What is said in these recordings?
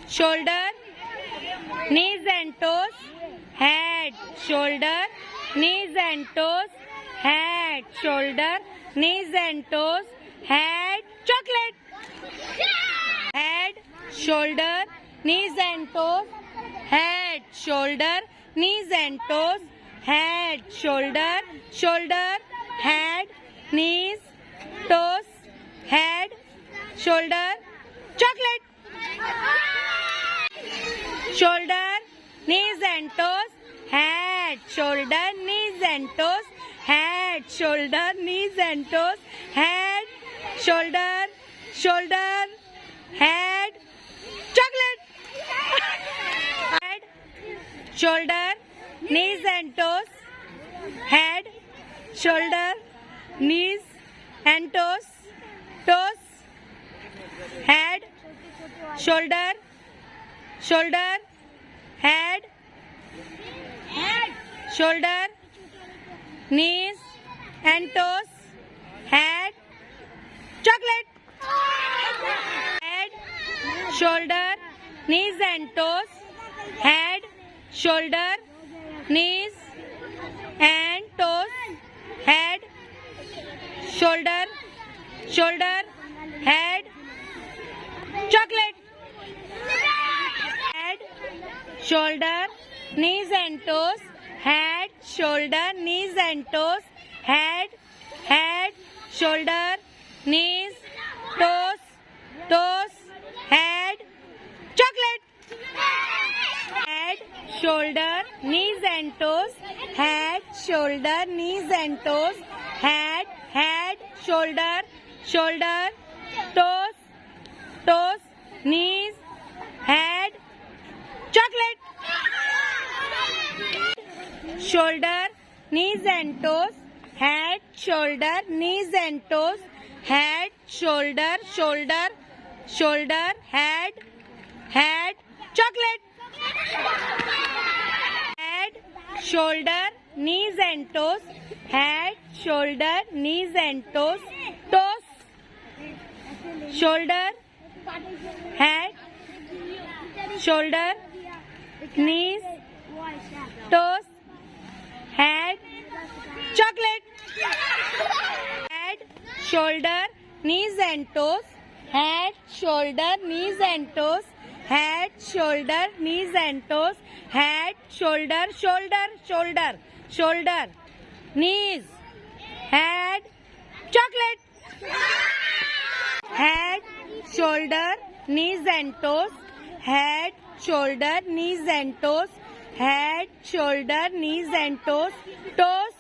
shoulder, knees and toes, head, shoulder, knees and toes, head, shoulder, knees and toes, head, chocolate. Head, shoulder, knees and toes, head, shoulder, knees and toes, head, shoulder, shoulder, head, knees, toes, head, shoulder, chocolate. Shoulder, knees and toes, head, shoulder, knees and toes, head, shoulder, knees and toes, head, shoulder, shoulder, head, chocolate. Head, shoulder, knees and toes, head, shoulder, knees and toes, toes, head, shoulder, shoulder, head, shoulder, knees and toes, head, chocolate. Head, shoulder, knees and toes, head, shoulder, knees and toes, head, shoulder, shoulder, head, chocolate. Head, shoulder, knees and toes, head, shoulder, knees and toes, head, head, shoulder, knees, toes, toes, head, chocolate. Head, shoulder, knees and toes, head, shoulder, knees and toes, head, head, shoulder, shoulder, toes, toes, knees, head, chocolate. Shoulder, knees and toes, head, shoulder, knees and toes, head, shoulder, shoulder, shoulder, head, head, chocolate. Head, shoulder, knees and toes, head, shoulder, knees and toes, toes, shoulder, head, shoulder, knees, toes, head, chocolate. Head, shoulder, knees and toes, head, shoulder, knees and toes, head, shoulder, knees and toes, head, shoulder, shoulder, shoulder, shoulder, knees, head, chocolate. Head, shoulder, knees and toes, head, shoulder, knees and toes, head, shoulder, knees and toes, toes,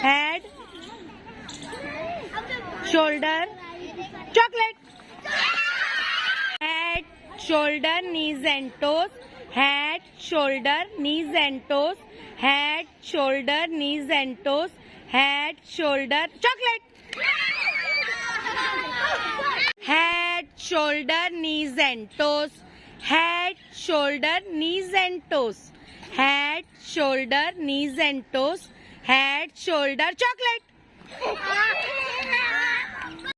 head, shoulder, chocolate. Head, shoulder, knees and toes, head, shoulder, knees and toes, head, shoulder, knees and toes, head, shoulder, chocolate. Head, shoulder, knees and toes, head, shoulder, knees and toes, head, shoulder, knees and toes, head, shoulder, chocolate.